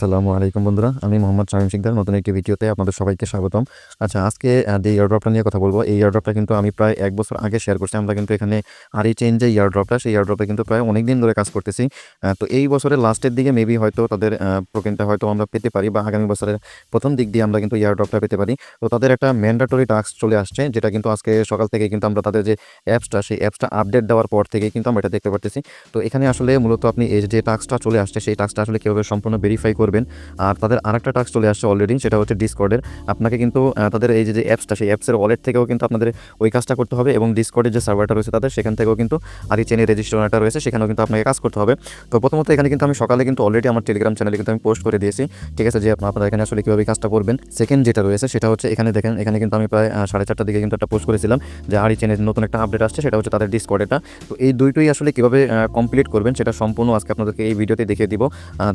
আসসালামু আলাইকুম বন্ধুরা, আমি মোহাম্মদ শামীম শিকদার নতুন একটি ভিডিওতে আপনাদের সবাইকে স্বাগতম। আচ্ছা, আজকে যে ইয়ারড্রপটা নিয়ে কথা বলবো, এই ইয়ারড্রপটা কিন্তু আমি প্রায় 1 বছর আগে শেয়ার করছি। আমরা কিন্তু এখানে চেঞ্জ যে ইয়ারড্রপটা, সেই ইয়ারড্রপে কিন্তু প্রায় অনেক দিন ধরে কাজ করতেছি। তো এই বছরের লাস্টের দিকে মেবি হয়তো তাদের টোকেনটা হয়তো আমরা পেতে পারি, বা আগামী বছরের প্রথম দিক দিয়ে আমরা কিন্তু ইয়ারড্রপটা পেতে পারি। তো তাদের একটা ম্যান্ডেটরি টাস্ক চলে আসছে, যেটা কিন্তু আজকে সকাল থেকে কিন্তু আমরা তাদের যে অ্যাপসটা, সেই অ্যাপসটা আপডেট দেওয়ার পর থেকেই কিন্তু আমরা এটা দেখতে পারতেছি। তো এখানে আসলে মূলত আপনি এই যে টাস্কটা চলে আসছে, সেই টাস্কটা আসলে কীভাবে সম্পূর্ণ ভেরিফাই করবেন। আর তাদের আরেকটা টাস্ক চলে আসছে অলরেডি, সেটা হচ্ছে ডিসকর্ডের। আপনাকে কিন্তু তাদের এই যে অ্যাপসটা, সেই অ্যাপসের ওয়ালেট থেকেও কিন্তু আপনাদের ওই কাজটা করতে হবে, এবং ডিসকর্ডের যে সার্ভারটা রয়েছে তাদের, সেখান থেকেও কিন্তু চেনের রেজিস্ট্রেশনটা রয়েছে, সেখানেও কিন্তু আপনাকে কাজ করতে হবে। তো প্রথমত এখানে কিন্তু আমি সকালে কিন্তু অলরেডি আমার টেলিগ্রাম চ্যানেলে কিন্তু আমি পোস্ট করে দিয়েছি, ঠিক আছে, যে আপনারা এখানে আসলে কীভাবে কাজটা করবেন। সেকেন্ড যেটা রয়েছে সেটা হচ্ছে এখানে দেখেন, এখানে কিন্তু আমি প্রায় 4:30টার দিকে কিন্তু একটা পোস্ট করেছিলাম যে চেনের নতুন একটা আপডেট আসছে, সেটা হচ্ছে তাদের ডিসকর্ডেটা। তো এই দুইটোই আসলে কীভাবে কমপ্লিট করবেন সেটা সম্পূর্ণ আজকে আপনাদেরকে এই ভিডিওতে দেখিয়ে দিব।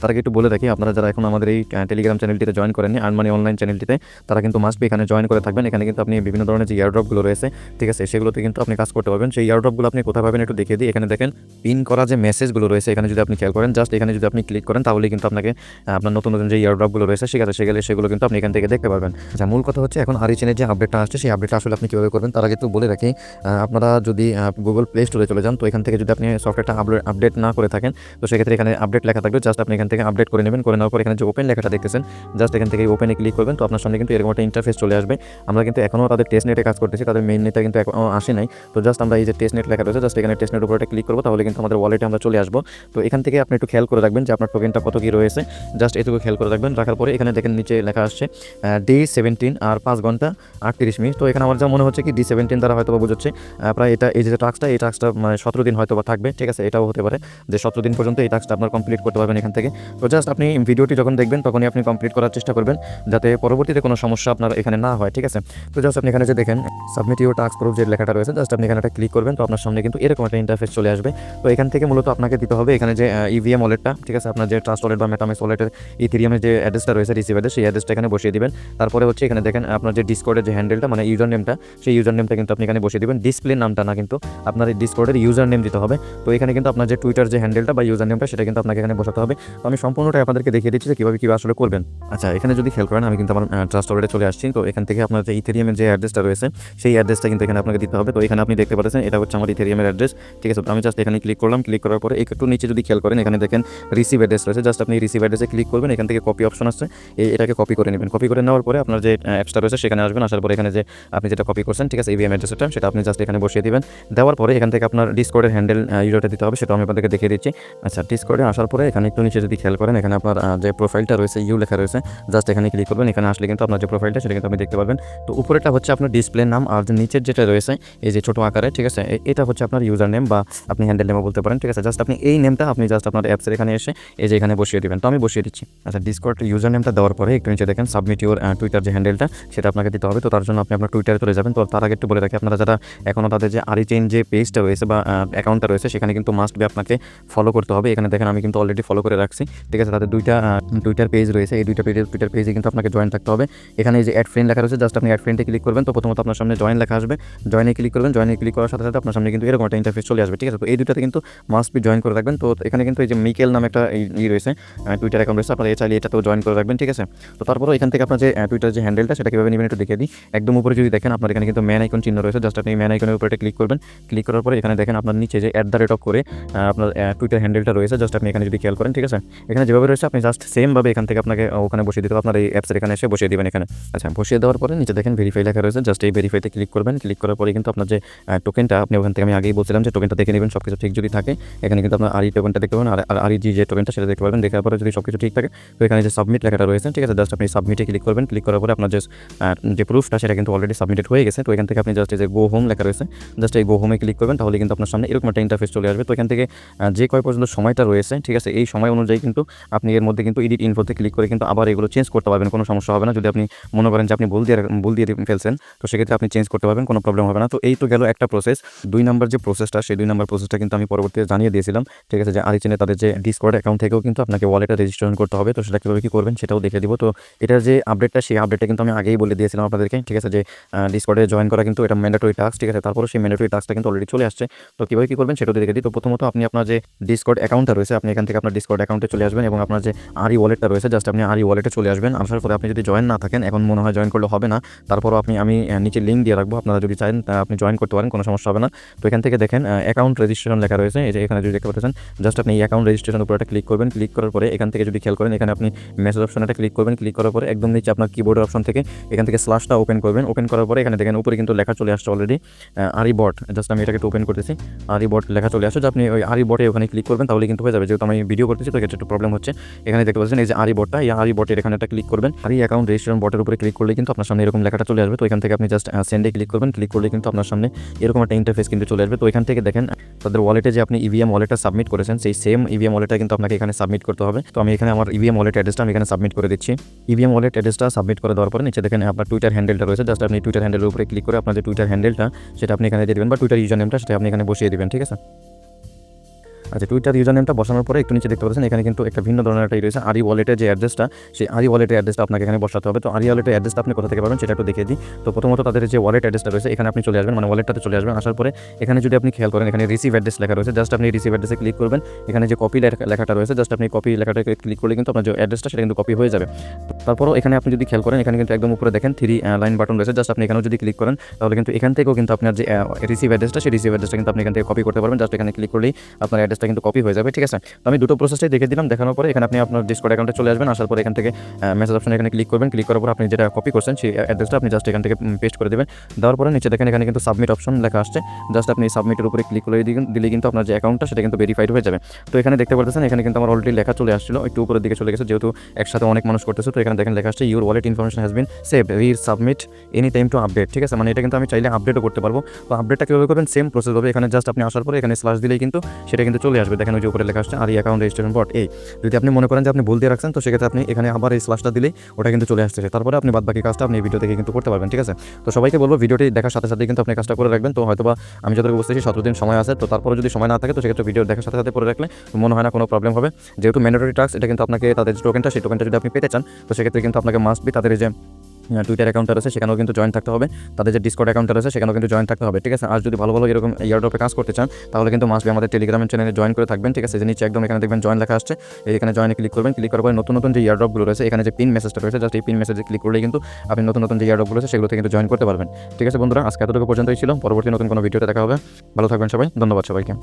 তার আগে একটু বলে রাখি, আপনারা যারা এখন আমাদের এই টেলিগ্রাম চ্যানেলটিতে জয়েন করেননি, আর্নমানি অনলাইন চ্যানেলটিতে, তারা কিন্তু মাস্ট বি এখানে জয়েন করে থাকবেন। এখানে কিন্তু আপনি বিভিন্ন ধরনের যে ইয়ারড্রপগুলো রয়েছে, ঠিক আছে, সেগুলোতে কিন্তু আপনি কাজ করতে পারবেন। সেই ইয়ারড্রপগুলো আপনি কোথায় পাবেন একটু দেখিয়ে দিই। এখানে দেখেন পিন করা যে মেসেজগুলো রয়েছে, এখানে যদি আপনি খেয়াল করেন, জাস্ট এখানে যদি আপনি ক্লিক করেন, তাহলে কিন্তু আপনাকে আপনার নতুন নতুন যে ইয়ারড্রপগুলো রয়েছে সেগুলো কিন্তু আপনি এখান থেকে দেখতে পারবেন। আচ্ছা, মূল কথা হচ্ছে এখন চেনের যে আপডেটটা আসছে, সেই আপডেটটা আসলে আপনি কীভাবে করবেন তার আগে একটু বলে রাখি। আপনারা যদি গুগল প্লে স্টোরে চলে যান, তো এখান থেকে যদি আপনি সফটওয়্যারটা আপডেট না করে থাকেন, তো সেক্ষেত্রে এখানে আপডেট লেখা থাকবে, জাস্ট আপনি এখান থেকে আপডেট করে নেবেন। করে নেওয়ার পর এখানে যে ওপেন লেখাটা দেখতেছেন, জাস্ট এখান থেকে ওপেনে ক্লিক করবেন। তো আপনার সামনে কিন্তু এরকম একটা ইন্টারফেস চলে আসবে। আমরা কিন্তু এখনও তাদের টেস্ট নেটে কাজ করতেছি, তাদের মেইন নেটটা কিন্তু এখনও আসে নাই। তো জাস্ট আমরা এই যে টেস্ট নেট লেখা রয়েছে, জাস্ট এখানে টেস্ট নেট উপরে ক্লিক করবো, তাহলে কিন্তু আমাদের ওয়ালেটে আমরা চলে আসবো। তো এখান থেকে আপনি একটু খেয়াল করে রাখবেন যে আপনার টোকেনটা কত কি রয়েছে, জাস্ট এটুকু খেয়াল করে রাখবেন। রাখার পরে এখানে দেখেন নিচে লেখা আসছে ডে 17 আর 5 ঘন্টা 38 মিনিট। তো এখানে আমার যা মনে হচ্ছে কি D17 দ্বারা হয়তো বা বোঝাচ্ছে প্রায় এটা, এই যে টাস্কটা, এই টাস্কটা মানে 17 দিন হয়তো বা থাকবে, ঠিক আছে। এটাও হতে পারে যে 17 দিন পর্যন্ত এই টাস্কটা আপনার কমপ্লিট করতে পারবেন এখান থেকে। তো জাস্ট আপনি ভিডিওটি যখন দেখবেন তখনই আপনি কমপ্লিট করার চেষ্টা করবেন, যাতে পরবর্তীতে কোনো সমস্যা আপনার এখানে না হয়, ঠিক আছে। তো জাস্ট আপনি এখানে যে দেখেন সাবমিট ইউর টাস্ক প্রুফ যে লেখাটা রয়েছে, জাস্ট আপনি এখানে একটা ক্লিক করবেন। তো আপনার সামনে কিন্তু এরকম একটা ইন্টারফেস চলে আসবে। তো এখান থেকে মূলত আপনাকে দিতে হবে এখানে যে ইভিএম ওয়ালেটটা, ঠিক আছে, আপনার যে ট্রাস্ট ওয়ালেট বা মেটামেক্স ওয়ালেটের ইথেরিয়ামের যে অ্যাড্রেসটা রয়েছে, রিসিভ অ্যাড্রেস, সেই অ্যাড্রেসটা এখানে বসিয়ে দিবেন। তারপরে হচ্ছে এখানে দেখেন আপনার যে ডিসকর্ডের যে হ্যান্ডেলটা, মানে ইউজার নেমটা, সেই ইউজার নেমটা কিন্তু আপনি এখানে বসিয়ে দিবেন। ডিসপ্লে নামটা না, কিন্তু আপনার এই ডিসকর্ডের ইউজার নেম দিতে হবে। তো এখানে কিন্তু আপনার যে টুইটার যে হ্যান্ডেলটা বা ইউজার নেমটা, সেটা কিন্তু আপনাকে এখানে বসাতে হবে। তো আমি সম্পূর্ণটাই আপনাদেরকে দেখিয়ে দিচ্ছি যে কীভাবে আসলে করবেন। আচ্ছা, এখানে যদি খেয়াল করেন, আমি কিন্তু আমার ট্রাস্ট ওয়ালেটে চলে আসছি। তো এখান থেকে আপনার যে ইথেরিয়ামের যে অ্যাড্রেসটা রয়েছে, সেই অ্যাড্রেসটা কিন্তু এখানে আপনাকে দিতে হবে। তো এখানে আপনি দেখতে পাচ্ছেন এটা হচ্ছে আমার ইথেরিয়ামের অ্যাড্রেস, ঠিক আছে। তো আমি জাস্ট এখানে ক্লিক করলাম। ক্লিক করার পরে একটু নিচে যদি খেয়াল করেন, এখানে দেখেন রিসিভ অ্যাড্রেস রয়েছে, জাস্ট আপনি রিসিভ অ্যাড্রেসে ক্লিক করবেন। এখান থেকে কপি অপশন আসছে, এটাকে কপি করে নেবেন। কপি করে নেওয়ার পরে আপনার যে অ্যাপসটা রয়েছে সেখানে আসবেন। আসার পরে এখানে যে আপনি যেটা কপি করছেন, ঠিক আছে, ইভিএম অ্যাড্রেসটা, সেটা আপনি জাস্ট এখানে বসিয়ে দিবেন। দেওয়ার পরে এখান থেকে আপনার ডিসকর্ডের হ্যান্ডেল ইউজারটা দিতে হবে, সেটা আমি আপনাদেরকে দেখিয়ে দিচ্ছি। আচ্ছা, ডিসকর্ডে আসার পরে এখানে একটু নিচে যদি খেয়াল করেন, এখানে আপনার যে প্রোফাইলটা রয়েছে, ইউ লেখা রয়েছে, জাস্ট এখানে ক্লিক করবেন। এখানে আসলে কিন্তু আপনার যে প্রোফাইলটা, সেটা কিন্তু আপনি দেখতে পারবেন। তো উপরেটা হচ্ছে আপনার ডিসপ্লে নাম, আর যে নিচের যেটা রয়েছে এই যে ছোটো আকারে, ঠিক আছে, এটা হচ্ছে আপনার ইউজার নেম বা আপনি হ্যান্ডেল নেমও বলতে পারেন, ঠিক আছে। জাস্ট আপনি এই নেমটা আপনি জাস্ট আপনার অ্যাপসের এখানে এসে এই যে এখানে বসিয়ে দিবেন। তো আমি বসিয়ে দিচ্ছি। আচ্ছা, ডিসকর্ড ইউজার নেমটা দেওয়ার পরে একটু নিচে দেখেন সাবমিট ইউর টুইটার যে হ্যান্ডেলটা, সেটা আপনাকে দিতে হবে। তো তার জন্য আপনি আপনার টুইটারে চলে যাবেন। তো তার আগে একটু বলে রাখি, আপনারা যারা এখনও তাদের যে চেইন যে পেজটা রয়েছে বা অ্যাকাউন্টটা রয়েছে, সেখানে কিন্তু মাস্ট বি আপনাকে ফলো করতে হবে। এখানে দেখেন আমি কিন্তু অলরেডি ফলো করে রাখছি, ঠিক আছে। তাদের দুইটা টুইটার পেজ রয়েছে, এই দুইটা টুইটার পেজে কিন্তু আপনাকে জয়েন থাকতে হবে। এখানে এই যে অ্যাড ফ্রেন্ড লেখা রয়েছে, জাস্ট আপনি অ্যাড ফ্রেন্ডে ক্লিক করবেন। তো প্রথমত আপনার সামনে জয়েন লেখা আসবে, জয়েনে ক্লিক করবেন। জয়েনে ক্লিক করার সাথে সাথে আপনার সামনে কিন্তু এরকম একটা ইন্টারফেস চলে আসবে, ঠিক আছে। তো এই দুটাতে কিন্তু মাস্ট বি জয়েন করে রাখবেন। তো এখানে কিন্তু এই যে মিকেল নামে একটা রয়েছে, টুইটার অ্যাকাউন্ট রয়েছে, আপনারা চাইলে এটাতেও জয়েন করে রাখবেন, ঠিক আছে। তো তারপরে এখান থেকে আপনার যে টুইটার যে হ্যান্ডেলটা, সেটা কীভাবে নেবেন একটু দেখিয়ে দিই। একদম উপরে যদি দেখেন, আপনার এখানে কিন্তু ম্যান আইকন চিহ্ন রয়েছে, জাস্ট আপনি ম্যান আইকনের উপরে ক্লিক করবেন। ক্লিক করার পরে এখানে দেখেন আপনার নিচে যে @, করে আপনার টুইটার হ্যান্ডেলটা রয়েছে, জাস্ট আপনি এখানে যদি খেয়াল করেন, ঠিক আছে। এখানে যেভাবে রয়েছে আপনি জাস্ট সেমভাবে এখান থেকে আপনাকে ওখানে বসিয়ে দিতে হবে, আপনার এই অ্যাপসের এখানে এসে বসিয়ে দিবেন এখানে। আচ্ছা, বসিয়ে দেওয়ার পরে নিচে দেখেন ভেরিফাই লেখা রয়েছে, জাস্ট এই ভেরিফাইতে ক্লিক করবেন। ক্লিক করার পরে কিন্তু আপনার যে টোকেনটা, আপনি ওখান থেকে আমি আগেই বলছিলাম যে টোকেনটা দেখে নেবেন, সব কিছু ঠিক যদি থাকে এখানে কিন্তু আপনার টোকেনটা দেখতে পাবেন, আর যে টোকেনটা সেটা দেখতে পাবেন। দেখার পরে যদি সব কিছু ঠিক থাকে, তো এখানে যে সাবমিট লেখাটা রয়েছে, ঠিক আছে, জাস্ট আপনি সাবমিটে ক্লিক করবেন। ক্লিক করার পরে আপনার যে প্রুফটা, সেটা কিন্তু অলরেডি সাবমিটেড হয়ে গেছে। তো এখান থেকে আপনি জাস্ট এই যে গো হোম লেখা রয়েছে, জাস্ট এই গো হোমে ক্লিক করবেন, তাহলে কিন্তু আপনার সামনে এরকম একটা ইন্টারফেস চলে আসবে। তো এখান থেকে যে কয় পর্যন্ত সময়টা রয়েছে, ঠিক আছে, এই সময় অনুযায়ী কিন্তু আপনি এর মধ্যে কিন্তু এডিট ইনফোতে ক্লিক করে কিন্তু আবার এগুলো চেঞ্জ করতে পারবেন, কোনো সমস্যা হবে না। যদি আপনি মনে করেন যে আপনি ভুল দিয়ে ফেলছেন, তো সেক্ষেত্রে আপনি চেঞ্জ করতে পারবেন, কোনো প্রবলেম হবে না। তো এই তো গেল একটা প্রসেস। 2 নাম্বার যে প্রসেসটা, সেই 2 নাম্বার প্রসেসটা কিন্তু আমি পরবর্তীতে জানিয়ে দিয়েছিলাম, ঠিক আছে, যে চেনে তাদের যে ডিসকর্ড অ্যাকাউন্ট থেকেও কিন্তু আপনাকে ওয়ালেটে রেজিস্ট্রেশন করতে হবে। তো সেটা কীভাবে কী করবেন সেটাও দেখে দিব। তো এটার যে আপডেটটা, সেই আপডেটটা কিন্তু আমি আগেই বলে দিয়েছিলাম আপনাদেরকে, ঠিক আছে, যে ডিসকর্ডে জয়েন করা কিন্তু এটা ম্যান্ডেটরি টাস্ক, ঠিক আছে। তারপরে সেই ম্যান্ডেটরি টাস্কটা কিন্তু অলরেডি চলে আসছে। তো কীভাবে কী করবেন সেটাও দেখে দিই। তো প্রথমত আপনি আপনার যে ডিসকর্ড অ্যাকাউন্টটা রয়েছে, আপনি এখান থেকে আপনার ডিসকর্ড অ্যাকাউন্টে চলে আসবেন এবং আপনার যে আরি ওয়ালেটটা রয়েছে, জাস্ট আপনি আরি ওয়ালেটে চলে আসবেন। আসার পরে আপনি যদি জয়েন না থাকেন, এখন মনে হয় জয়েন করলে হবে না, তারপরও আমি নিচে লিঙ্ক দিয়ে রাখবো, আপনারা যদি চান আপনি জয়েন করতে পারেন, কোনো সমস্যা হবে না। তো এখান থেকে দেখেন অ্যাকাউন্ট রেজিস্ট্রেশন লেখা রয়েছে, এই যে এখানে যদি দেখতে পাচ্ছেন, জাস্ট আপনি এই অ্যাকাউন্ট রেজিস্ট্রেশন উপর একটা ক্লিক করবেন। ক্লিক করার পরে এখান থেকে যদি খেয়াল করেন, এখানে আপনি মেসেজ অপশনটা ক্লিক করবেন। ক্লিক করার পরে একদম নিচে আপনার কিবোর্ডের অপশন থেকে এখান থেকে স্ল্যাশটা ওপেন করবেন। ওপেন করার পরে এখানে দেখেন উপরে কিন্তু লেখা চলে আসছে অলরেডি আরি বট। জাস্ট আমি এটাকে ওপেন করতেছি, আরি বট লেখা চলে আসছে, যে আপনি ওই আরি বটে ওখানে ক্লিক করবেন, তাহলে কিন্তু হয়ে যাবে। যেহেতু আমি ভিডিও করতেছি তো একটু প্রবলেম হচ্ছে। এখানে দেখতে পাচ্ছেন এই যে আরি বটটা, এই আরি বটের এখানে একটা ক্লিক করবেন। আরি অ্যাকাউন্ট রেজিস্ট্রেশন বটের উপরে ক্লিক করলে কিন্তু আপনার সামনে এরকম লেখাটা চলে আসবে। তো এখান থেকে আপনি জাস্ট সেন্ডে ক্লিক করবেন। ক্লিক করলে কিন্তু আপনার সামনে এরকম একটা ইন্টারফেস কিন্তু চলে আসবে। তো এখান থেকে দেখেন তাদের ওয়ালেটে যে আপনি ইভিএম ওয়ালেটটা সাবমিট করেছেন, সেই সেম ইভিএম ওয়ালেটটা কিন্তু আপনাকে এখানে সাবমিট করতে হবে। তো আমি এখানে আমার ইভিএম ওয়ালেট অ্যাড্রেসটা আমি এখানে সাবমিট করে দিচ্ছি। ইভিএম ওয়ালেট অ্যাড্রেসটা সাবমিট করে দেওয়ার পরে নিচে দেখেন আপনার টুইটার হ্যান্ডেলটা রয়েছে, জাস্ট আপনি টুইটার হ্যান্ডেলের উপরে ক্লিক করে আপনার যে টুইটার হ্যান্ডেলটা সেটা আপনি এখানে দিয়ে দেবেন, বা টুইটার ইউজার নেমটা সেটা আপনি এখানে বসিয়ে দিবেন, ঠিক আছে। আচ্ছা, টুইটার ইউজার নেমটা বসানোর পরে একটু নিচে দেখতে পাচ্ছেন এখানে কিন্তু একটা ভিন্ন ধরনের একটা রয়েছে আরি ওয়ালেটের যে অ্যাড্রেসটা, সেই আরি ওয়ালেটের অ্যাড্রেসটা আপনাকে এখানে বসাতে হবে। তো আরি ওয়ালেটের অ্যাড্রেসটা আপনি কোথা থেকে পাবেন সেটা একটু দেখিয়ে দিই। তো প্রথমত তাদের যে ওয়ালেট অ্যাড্রেসটা রয়েছে এখানে আপনি চলে আসবেন, মানে ওয়ালেটটাতে চলে আসবেন। আসার পরে এখানে যদি আপনি খেয়াল করেন এখানে রিসিভ অ্যাড্রেস লেখা রয়েছে, জাস্ট আপনি রিসিভ অ্যাড্রেসে ক্লিক করবেন। এখানে যে কপি লেখাটা রয়েছে, জাস্ট আপনি কপি লেখাটাকে ক্লিক করলে কিন্তু আপনার যে অ্যাড্রেসটা সেটা কিন্তু কপি হয়ে যাবে। তারপরও এখানে আপনি যদি খেয়াল করেন এখানে কিন্তু একদম উপরে দেখেন 3 লাইন বাটন রয়েছে, জাস্ট আপনি এখানেও যদি ক্লিক করেন তাহলে কিন্তু এখান থেকেও কিন্তু আপনার যে রিসিভ অ্যাড্রেসটা সেই রিসিভ অ্যাড্রেসটা কিন্তু আপনি এখান থেকে কপি করতে পারবেন। জাস্ট এখানে ক্লিক করলেই আপনার অ্যাড্রেসটা কিন্তু কপি হয়ে যাবে, ঠিক আছে। তো আমি দুটো প্রসেসটাই দেখে দিলাম। দেখানোর পরে এখানে আপনি আপনার ডিসকর্ড অ্যাকাউন্টে চলে আসবেন। আসার পরে এখান থেকে মেসেজ অপশন এখানে ক্লিক করবেন। ক্লিক করার পর আপনি যেটা কপি করছেন সেই অ্যাড্রেসটা আপনি জাস্ট এখান থেকে পেস্ট করে দেবেন। দেওয়ার পরে নিচে দেখেন এখানে কিন্তু সাবমিট অপশন লেখা আসছে, জাস্ট আপনি সাবমিটের উপরে ক্লিক করে দিলে কিন্তু আপনার যে অ্যাকাউন্টটা সেটা কিন্তু ভেরিফাইড হয়ে যাবে। তো এখানে দেখতে পাচ্ছেন এখানে কিন্তু আমার অলরেডি লেখা চলে আসছিল, একটু উপরের দিকে চলে গেছে, যেহেতু একসাথে অনেক মানুষ করতেছে। তো এখানে দেখেন লেখা আসছে your wallet information has been saved, submit any time to update, ঠিক আছে। মানে এটা কিন্তু আমি চাইলে আপডেটও করতে পারবো। তো আপডেটটা কীভাবে করবেন, সেম প্রসেস হবে। এখানে জাস্ট আপনি আসার পরে এখানে স্ল্যাশ দিলেই কিন্তু সেটা কিন্তু চলে আসবে। দেখেন ওই যে উপরে লেখা আসছে আর অ্যাকাউন্ট রেজিস্ট্রেশন বট। এই যদি আপনি মনে করেন যে আপনি ভুল দিয়ে রাখছেন, তো সেক্ষেত্রে আপনি এখানে আবার এই স্ল্যাশটা দিলেই ওটা কিন্তু চলে আসছে। তারপরে আপনি বাদবাকি কাজটা আপনি এই ভিডিও থেকে কিন্তু করতে পারবেন, ঠিক আছে। তো সবাইকে বলবো ভিডিওটি দেখার সাথে সাথে কিন্তু আপনি কাজটা করে রাখবেন। তো হয়তোবা আমি যতটুকু বুঝতেছি 17 দিন সময় আছে, তো তারপরে যদি সময় না থাকে তো সেক্ষেত্রে ভিডিও দেখার সাথে সাথে করে রাখলে মনে হয় না কোনো প্রবলেম হবে। যেহেতু ম্যান্ডেটরি টাস্ক, এটা কিন্তু আপনাকে তাদের যে টোকেনটা সেই টোকেনটা যদি আপনি পেতে চান, তো সেক্ষেত্রে কিন্তু আপনাকে মাস্ট বি তাদের যে টুইটার অ্যাকাউন্টটা রয়েছে সেখানেও কিন্তু জয়েন থাকতে হবে, তাদের যে ডিসকর্ড অ্যাকাউন্টটা রয়েছে সেখানেও কিন্তু জয়েন থাকতে হবে, ঠিক আছে। আর যদি ভালো ভালো এরকম এয়ারড্রপে কাজ করতে চান তাহলে কিন্তু মাস্ট বি আমাদের টেলিগ্রামের চ্যানেলে জয়েন করে থাকবেন, ঠিক আছে। যে নিচে একদম এখানে দেখবেন জয়েন লেখা আসছে, এখানে জয়েনে ক্লিক করবেন। ক্লিক করার পরে নতুন নতুন যে এয়ারড্রপগুলো রয়েছে এখানে যে পিন মেসেজটা রয়েছে, জাস্ট এই পিন মেসেজে ক্লিক করলেই কিন্তু আপনি নতুন নতুন যে এয়ারড্রপগুলো রয়েছে সেগুলোতে কিন্তু জয়েন করতে পারবেন, ঠিক আছে বন্ধুরা। আজকে এতটুকু পর্যন্তই ছিল, পরবর্তী নতুন কোনো ভিডিওতে দেখা হবে। ভালো থাকবেন সবাই, ধন্যবাদ সবাইকে।